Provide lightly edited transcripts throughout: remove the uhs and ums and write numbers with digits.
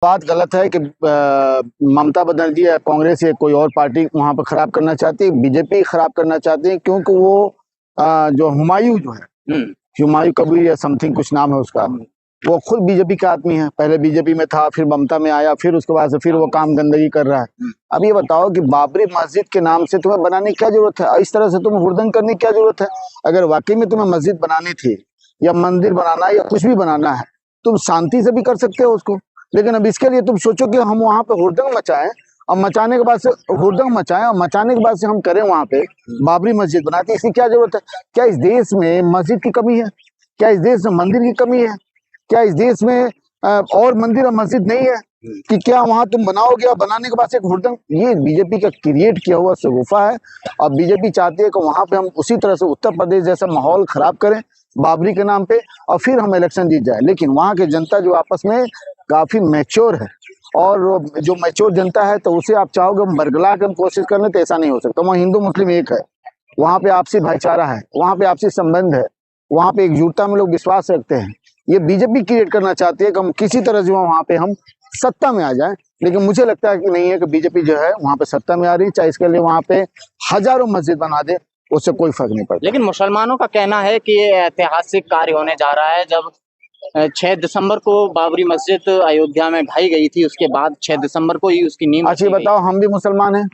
बात गलत है कि ममता बनर्जी या कांग्रेस या कोई और पार्टी वहां पर खराब करना चाहती है, बीजेपी खराब करना चाहती है, क्योंकि वो जो हुमायूं जो है, हुमायूं कबीर या समथिंग कुछ नाम है उसका, वो खुद बीजेपी का आदमी है। पहले बीजेपी में था, फिर ममता में आया, फिर उसके बाद से फिर वो काम गंदगी कर रहा है। अब ये बताओ कि बाबरी मस्जिद के नाम से तुम्हें बनाने की क्या जरूरत है? इस तरह से तुम्हें हुड़दंग करने की क्या जरूरत है? अगर वाकई में तुम्हें मस्जिद बनानी थी या मंदिर बनाना या कुछ भी बनाना है, तुम शांति से भी कर सकते हो उसको। लेकिन अब इसके लिए तुम सोचो कि हम वहां पे हुड़दंग मचाएं, और मचाने के बाद से हुड़दंग मचाएं और मचाने के बाद से हम करें वहां पे बाबरी मस्जिद बनाते, इसकी क्या जरूरत है? क्या इस देश में मस्जिद की कमी है? क्या इस देश में मंदिर की कमी है? क्या इस देश में और मंदिर और मस्जिद नहीं है कि क्या वहां तुम बनाओगे और बनाने के बाद से एक हुड़दंग? ये बीजेपी का क्रिएट किया हुआ शगुफा है। और बीजेपी चाहती है कि वहां पे हम उसी तरह से उत्तर प्रदेश जैसा माहौल खराब करें बाबरी के नाम पे, और फिर हम इलेक्शन जीत जाए। लेकिन वहां की जनता जो आपस में काफी मैच्योर है, और जो मैच्योर जनता है, तो उसे आप चाहोगे हम बरगला के हम कोशिश कर लें, तो ऐसा नहीं हो सकता। वहाँ हिंदू मुस्लिम एक है, वहां पे आपसी भाईचारा है, वहां पे आपसी संबंध है, वहां पे एकजुटता में लोग विश्वास रखते हैं। ये बीजेपी क्रिएट करना चाहती है कि हम किसी तरह से वहां पे हम सत्ता में आ जाएं, लेकिन मुझे लगता है कि नहीं है कि बीजेपी जो है वहां पे सत्ता में आ रही है, चाहे इसके लिए वहां पे हजारों मस्जिद बना दे, उससे कोई फर्क नहीं पड़ता। लेकिन मुसलमानों का कहना है कि ये ऐतिहासिक कार्य होने जा रहा है। जब 6 दिसंबर को बाबरी मस्जिद अयोध्या में ढाई गई थी, उसके बाद 6 दिसंबर को ही उसकी नींव अच्छा बताओ, हम भी मुसलमान हैं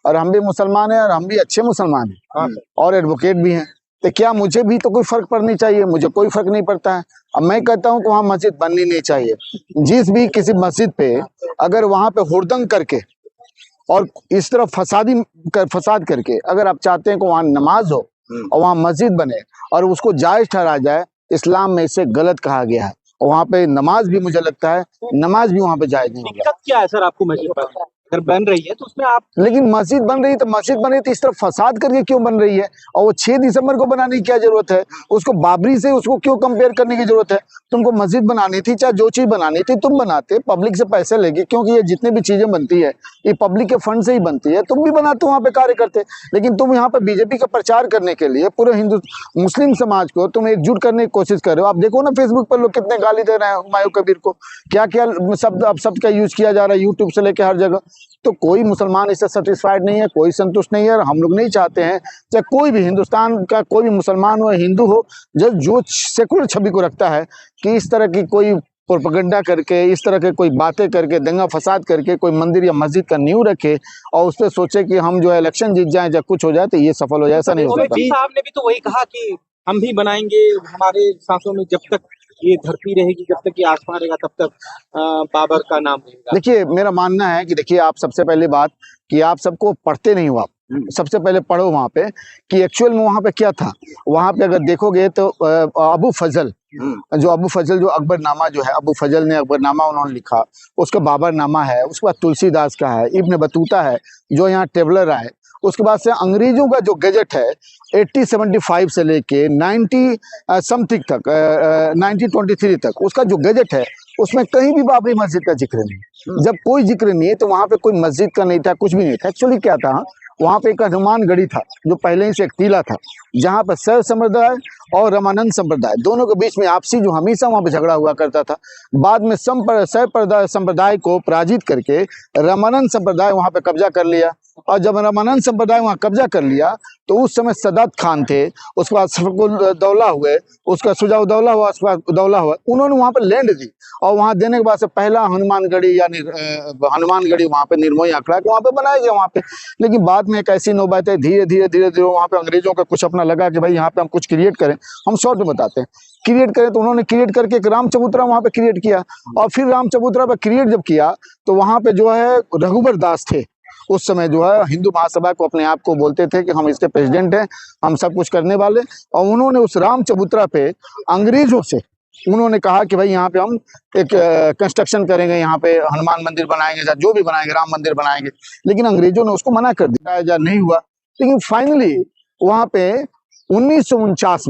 और हम भी मुसलमान हैं और हम भी अच्छे मुसलमान हैं और एडवोकेट भी हैं, तो क्या मुझे भी तो कोई फर्क पड़नी चाहिए? मुझे कोई फर्क नहीं पड़ता है। अब मैं कहता हूँ कि वहाँ मस्जिद बननी नहीं चाहिए। जिस भी किसी मस्जिद पे अगर वहां पे हुड़दंग करके और इस तरह फसाद करके अगर आप चाहते हैं कि वहाँ नमाज हो और वहाँ मस्जिद बने और उसको जायज ठहरा जाए, इस्लाम में इसे गलत कहा गया है। और वहाँ पे नमाज भी, मुझे लगता है नमाज भी वहाँ पे जायज नहीं होगा। दिक्कत क्या है सर आपको मस्जिद पर? अगर बन रही है तो उसमें आप, लेकिन मस्जिद बन रही है तो मस्जिद बन रही है तो इस तरह फसाद करके क्यों बन रही है? और वो 6 दिसंबर को बनाने की क्या जरूरत है? उसको बाबरी से उसको क्यों कंपेयर करने की जरूरत है? तुमको मस्जिद बनानी थी, चाहे जो चीज बनानी थी तुम बनाते, पब्लिक से पैसे लेके, क्योंकि ये जितने भी चीजें बनती है ये पब्लिक के फंड से ही बनती है, तुम भी बनाते वहां पे कार्य करते। लेकिन तुम यहाँ पे बीजेपी का प्रचार करने के लिए पूरे हिंदू मुस्लिम समाज को तुम एकजुट करने की कोशिश कर रहे हो। आप देखो ना फेसबुक पर लोग कितने गाली दे रहे हैं हुमायूं कबीर को, क्या क्या शब्द अब शब्द का यूज किया जा रहा है यूट्यूब से लेकर हर जगह। तो कोई मुसलमान इससे सेटिस्फाइड नहीं है, कोई संतुष्ट नहीं है, और हम लोग नहीं चाहते हैं चाहे कोई भी हिंदुस्तान का कोई भी मुसलमान हो हिंदू हो, जो सेकुलर छवि को रखता है, कि इस तरह की कोई प्रोपेगेंडा करके, इस तरह के कोई बातें करके, दंगा फसाद करके कोई मंदिर या मस्जिद का नींव रखे और उस पर सोचे कि हम जो है इलेक्शन जीत जाए या कुछ हो जाए तो ये सफल हो जाए, ऐसा नहीं हो सकता। साहब ने भी तो वही कहा कि हम भी बनाएंगे, हमारे सांसों में जब तक ये धरती रहेगी, जब तक ये आसमान रहेगा, तब तक बाबर का नाम रहेगा। देखिए मेरा मानना है कि देखिए, आप सबसे पहले बात कि आप सबको पढ़ते नहीं हो, आप सबसे पहले पढ़ो वहां पे कि एक्चुअल में वहां पे क्या था। वहां पे अगर देखोगे तो अबू फजल जो अकबरनामा जो है, अबू फजल ने अकबरनामा उन्होंने लिखा, उसका बाबरनामा है, उसके बाद तुलसीदास का है, इब्न बतूता है जो यहाँ टेबलर आए, उसके बाद से अंग्रेजों का जो गजट है 1875 से लेके 90 समथिंग तक 1923 तक उसका जो गजट है, उसमें कहीं भी बाबरी मस्जिद का जिक्र नहीं। जब कोई जिक्र नहीं है तो वहां पे कोई मस्जिद का नहीं था, कुछ भी नहीं था। एक्चुअली क्या था, वहां पे एक हनुमानगढ़ी था जो पहले ही से एक टीला था, जहां पर शैव संप्रदाय और रामानंद संप्रदाय दोनों के बीच में आपसी जो हमेशा वहां पे झगड़ा हुआ करता था। बाद में शैव संप्रदाय को पराजित करके रामानंद संप्रदाय वहां पे कब्जा कर लिया, और जब रामानंद संप्रदाय वहां कब्जा कर लिया तो उस समय सदात खान थे, उसके बाद सफकुद्दौला हुए, उसका सुजाउद्दौला हुआ, उसके बाद उद्दौला हुआ, उन्होंने वहां पर लैंड दी, और वहां देने के बाद से पहला हनुमानगढ़ी यानी हनुमानगढ़ी वहां पे निर्मोही आंकड़ा वहां पे बनाया गया वहां पे। लेकिन बाद में एक ऐसी नौबत है, धीरे धीरे वहां पे अंग्रेजों का कुछ अपना लगा कि भाई यहाँ पे हम कुछ क्रिएट करें। हम शॉर्ट में बताते हैं, क्रिएट करें, तो उन्होंने क्रिएट करके एक राम चबूतरा वहां पे क्रिएट किया, और फिर राम चबूतरा पे क्रिएट जब किया तो वहां पे जो है रघुबर दास थे, उस समय जो है हिंदू महासभा को अपने आप को बोलते थे कि हम इसके प्रेसिडेंट हैं, हम सब कुछ करने वाले। और उन्होंने उस राम चबूतरा पे अंग्रेजों से उन्होंने कहा कि भाई यहाँ पे हम एक कंस्ट्रक्शन करेंगे, यहाँ पे हनुमान मंदिर बनाएंगे, जो भी बनाएंगे, राम मंदिर बनाएंगे। लेकिन अंग्रेजों ने उसको मना कर दिया, या नहीं हुआ। लेकिन फाइनली वहां पे 1949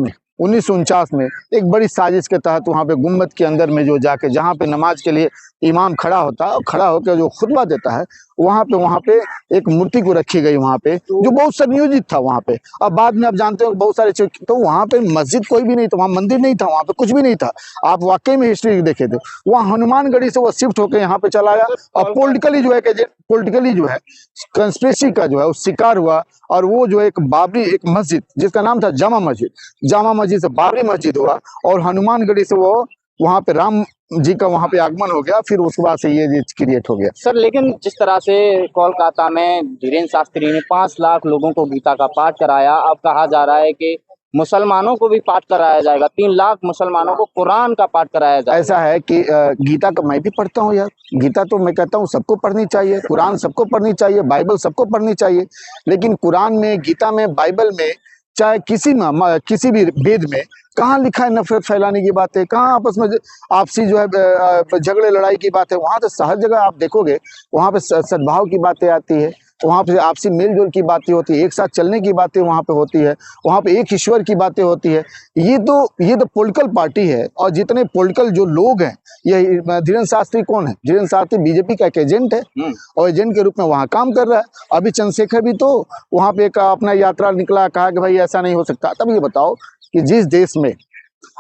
में एक बड़ी साजिश के तहत वहां पे गुम्बद के अंदर में जो जाके, जहाँ पे नमाज के लिए इमाम खड़ा होता है, खड़ा होकर जो खुतबा देता है, वहाँ पे एक मूर्ति को रखी गई वहाँ पे, जो बहुत संयोजित था वहाँ पे। अब बाद में आप जानते हो बहुत सारे तो वहाँ पे मस्जिद कोई भी नहीं था, वहाँ मंदिर नहीं था, वहाँ पे कुछ भी नहीं था। आप वाकई में हिस्ट्री देखे थे, वहाँ हनुमानगढ़ी से वो शिफ्ट होकर यहाँ पे चला आया और पॉलिटिकली जो है कंस्पिरेसी का जो है वो शिकार हुआ। और वो जो एक बाबरी एक मस्जिद जिसका नाम था जामा मस्जिद से बाबरी मस्जिद हुआ, और हनुमानगढ़ी से वो वहाँ पे राम जी का वहाँ पे आगमन हो गया, फिर उसके बाद से ये चीज क्रिएट हो गया। सर लेकिन जिस तरह से कोलकाता में धीरेन्द्र शास्त्री ने 5 लाख लोगों को गीता का पाठ कराया, अब कहा जा रहा है कि मुसलमानों को भी पाठ कराया जाएगा, 3 लाख मुसलमानों को कुरान का पाठ कराया जाएगा। ऐसा है कि गीता का मैं भी पढ़ता हूँ यार, गीता तो मैं कहता हूँ सबको पढ़नी चाहिए, कुरान सबको पढ़नी चाहिए, बाइबल सबको पढ़नी चाहिए। लेकिन कुरान में, गीता में, बाइबल में, चाहे किसी भी वेद में कहाँ लिखा है नफरत फैलाने की बात है? कहाँ आपस में आपसी जो है झगड़े लड़ाई की बात है? वहाँ तो हर जगह आप देखोगे वहाँ पे सद्भाव की बातें आती है, वहाँ पे आपसी मेलजोल की बातें होती है, एक साथ चलने की बातें वहाँ पे होती है, वहाँ पे एक ईश्वर की बातें होती है। ये तो पॉलिटिकल पार्टी है, और जितने पॉलिटिकल जो लोग हैं, ये धीरेन्द्र शास्त्री कौन है? धीरेन्द्र शास्त्री बीजेपी का एक एजेंट है, और एजेंट के रूप में वहाँ काम कर रहा है। अभी चंद्रशेखर भी तो वहाँ पे एक अपना यात्रा निकला, कहा कि भाई ऐसा नहीं हो सकता। तब ये बताओ कि जिस देश में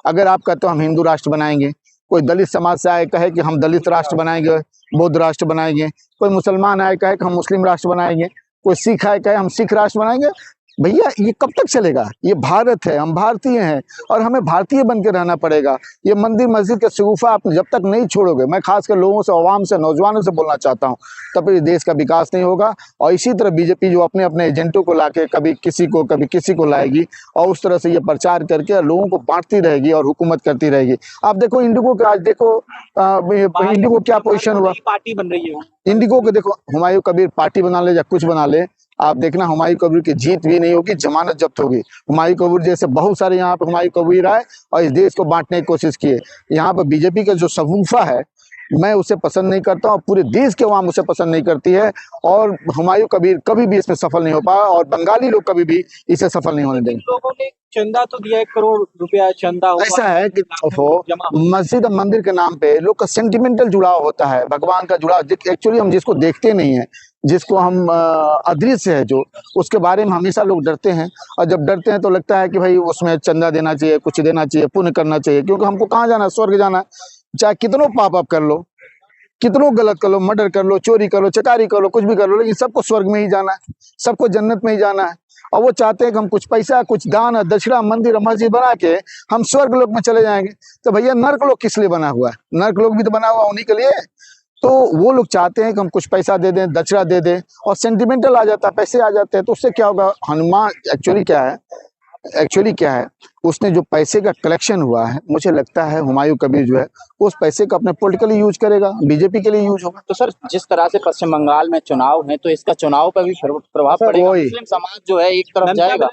अगर आप कहते हो हम हिंदू राष्ट्र बनाएंगे, कोई दलित समाज से आए कहे कि हम दलित राष्ट्र बनाएंगे, बौद्ध राष्ट्र बनाएंगे, कोई मुसलमान आए कहे कि हम मुस्लिम राष्ट्र बनाएंगे, कोई सिख आए कहे हम सिख राष्ट्र बनाएंगे, भैया ये कब तक चलेगा? ये भारत है, हम भारतीय हैं, और हमें भारतीय बन के रहना पड़ेगा। ये मंदिर मस्जिद के शगुफा आप जब तक नहीं छोड़ोगे, मैं खासकर लोगों से, अवाम से, नौजवानों से बोलना चाहता हूँ, तब इस देश का विकास नहीं होगा। और इसी तरह बीजेपी जो अपने अपने एजेंटों को लाके कभी किसी को लाएगी, और उस तरह से ये प्रचार करके लोगों को बांटती रहेगी और हुकूमत करती रहेगी। आप देखो इंडिगो का, आज देखो इंडिगो क्या पोजीशन हुआ, पार्टी बन रही है इंडिगो को देखो, हुमायूं कबीर पार्टी बना ले या कुछ बना ले, आप देखना हुमायूं कबीर की जीत भी नहीं होगी, जमानत जब्त होगी। हुमायूं कबीर जैसे बहुत सारे यहाँ पे हुमायूं कबीर आए और इस देश को बांटने की कोशिश किए। यहाँ पे बीजेपी का जो सगुफा है, मैं उसे पसंद नहीं करता हूँ, पूरे देश के अवाम उसे पसंद नहीं करती है, और हुमायूं कबीर कभी भी इसमें सफल नहीं हो पाया, और बंगाली लोग कभी भी इसे सफल नहीं होने देंगे। लोगों ने चंदा तो दिया, 1 करोड़ रुपया चंदा हुआ। ऐसा है कि मस्जिद और मंदिर के नाम पे लोग का सेंटिमेंटल जुड़ाव होता है, भगवान का जुड़ाव। एक्चुअली हम जिसको देखते नहीं है, जिसको हम अदृश्य है जो, उसके बारे में हमेशा लोग डरते हैं, और जब डरते हैं तो लगता है कि भाई उसमें चंदा देना चाहिए, कुछ देना चाहिए, पुण्य करना चाहिए, क्योंकि हमको कहाँ जाना है? स्वर्ग जाना है। चाहे कितनों पाप आप कर लो, कितनों गलत कर लो, मर्डर कर लो, चोरी कर लो, चकारी कर लो, कुछ भी कर लो, लेकिन सबको स्वर्ग में ही जाना है, सबको जन्नत में ही जाना है। और वो चाहते हैं कि हम कुछ पैसा, कुछ दान, दक्षिणा, मंदिर, मस्जिद बना के हम स्वर्ग लोक में चले जाएंगे। तो भैया नर्क लोक किस लिए बना हुआ है? नर्क लोक भी तो बना हुआ उन्हीं के लिए। तो वो लोग चाहते हैं कि हम कुछ पैसा दे दें, दक्षिणा दे दें, और सेंटिमेंटल आ जाता है, पैसे आ जाते हैं, तो उससे क्या होगा? हनुमान एक्चुअली क्या है, उसने जो पैसे का कलेक्शन हुआ है, मुझे लगता है हुमायूं कबीर जो है उस पैसे का अपने पॉलिटिकली यूज करेगा, बीजेपी के लिए यूज होगा। तो सर जिस तरह से पश्चिम बंगाल में चुनाव है, तो इसका चुनाव पर भी प्रभाव पड़ेगा, मुस्लिम समाज जो है एक तरफ जाएगा।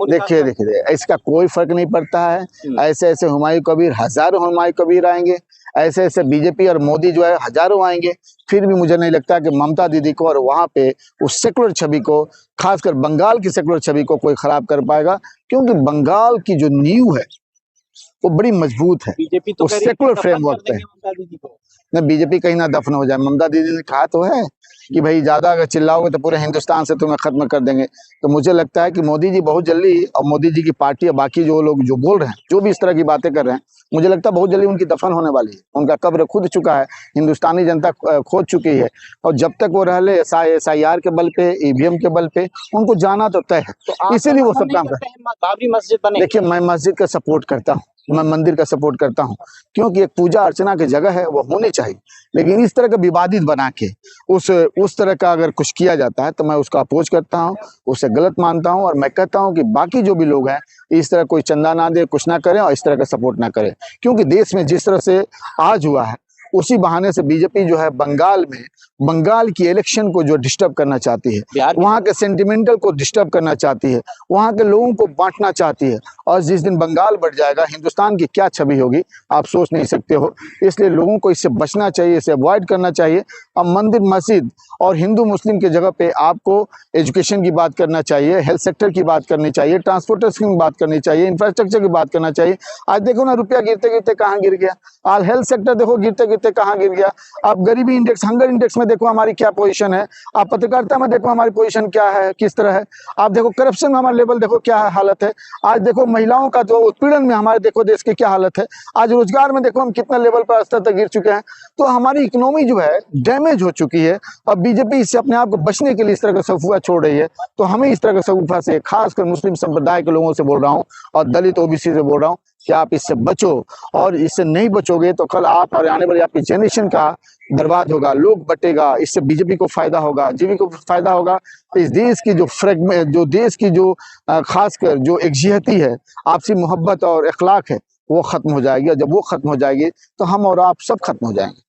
देखिए इसका कोई फर्क नहीं पड़ता है। ऐसे ऐसे हुमायूं कबीर, हजारों हुमायूं कबीर आएंगे, ऐसे ऐसे बीजेपी और मोदी जो है हजारों आएंगे, फिर भी मुझे नहीं लगता कि ममता दीदी को और वहाँ पे उस सेकुलर छवि को, खासकर बंगाल की सेकुलर छवि को कोई खराब कर पाएगा, क्योंकि बंगाल की जो नींव है वो बड़ी मजबूत है, बीजेपी तो सेकुलर फ्रेमवर्क पे। न बीजेपी कहीं ना दफन हो जाए। ममता दीदी ने कहा तो है कि भाई ज्यादा अगर चिल्लाओगे तो पूरे हिंदुस्तान से तुम्हें खत्म कर देंगे। तो मुझे लगता है कि मोदी जी बहुत जल्दी, और मोदी जी की पार्टी और बाकी जो लोग जो बोल रहे हैं, जो भी इस तरह की बातें कर रहे हैं, मुझे लगता है बहुत जल्दी उनकी दफन होने वाली है। उनका कब्र खुद चुका है, हिंदुस्तानी जनता खोद चुकी है, और जब तक वो रहले SIR के बल पे, EVM के बल पे, उनको जाना तो तय है, तो इसीलिए वो सब काम कर। बाबरी मस्जिद बने। देखिए मैं मस्जिद का सपोर्ट करता हूँ, मैं मंदिर का सपोर्ट करता हूँ, क्योंकि एक पूजा अर्चना की जगह है, वो होनी चाहिए। लेकिन इस तरह का विवादित बना के उस तरह का अगर कुछ किया जाता है तो मैं उसका अपोज करता हूँ, उसे गलत मानता हूँ, और मैं कहता हूँ कि बाकी जो भी लोग हैं इस तरह कोई चंदा ना दे, कुछ ना करें, और इस तरह का सपोर्ट ना करें। क्योंकि देश में जिस तरह से आज हुआ है, उसी बहाने से बीजेपी जो है बंगाल की इलेक्शन को जो डिस्टर्ब करना चाहती है, वहाँ के सेंटिमेंटल को डिस्टर्ब करना चाहती है, वहाँ के लोगों को बांटना चाहती है। और जिस दिन बंगाल बढ़ जाएगा, हिंदुस्तान की क्या छवि होगी आप सोच नहीं सकते हो। इसलिए लोगों को इससे बचना चाहिए, इसे अवॉइड करना चाहिए। अब मंदिर मस्जिद और हिंदू मुस्लिम की जगह पे आपको एजुकेशन की बात करना चाहिए, हेल्थ सेक्टर की बात करनी चाहिए, ट्रांसपोर्टेशन की बात करनी चाहिए, इंफ्रास्ट्रक्चर की बात करना चाहिए। आज देखो ना, रुपया गिरते गिरते कहाँ गिर गया। आज हेल्थ सेक्टर देखो गिरते गिरते देखते कहाँ गिर गया। आप गरीबी इंडेक्स, हंगर इंडेक्स में देखो हमारी क्या पोजीशन है, आप पत्रकारिता में देखो हमारी पोजीशन क्या है, किस तरह है। आप देखो करप्शन में हमारा लेवल देखो क्या हालत है। आज देखो महिलाओं का जो उत्पीड़न में हमारे देखो देश की क्या हालत है। आज रोजगार में देखो हम कितना लेवल पर स्तर तक गिर चुके हैं। तो हमारी इकोनॉमी जो है डैमेज हो चुकी है और बीजेपी इससे अपने आप को बचने के लिए इस तरह का सफुआ छोड़ रही है। तो हमें इस तरह के सफुआ से, खासकर मुस्लिम संप्रदाय के लोगों से बोल रहा हूँ और दलित ओबीसी से बोल रहा हूँ कि आप इससे बचो, और इससे नहीं बचोगे तो कल आप और आने वाली आपकी जनरेशन का बर्बाद होगा, लोग बटेगा। इससे बीजेपी को फायदा होगा, जीवी को फायदा होगा। तो इस देश की जो फ्रेगमेंट, जो देश की जो खासकर जो एकजिहती है, आपसी मोहब्बत और अखलाक है, वो खत्म हो जाएगी। और जब वो खत्म हो जाएगी तो हम और आप सब खत्म हो जाएंगे।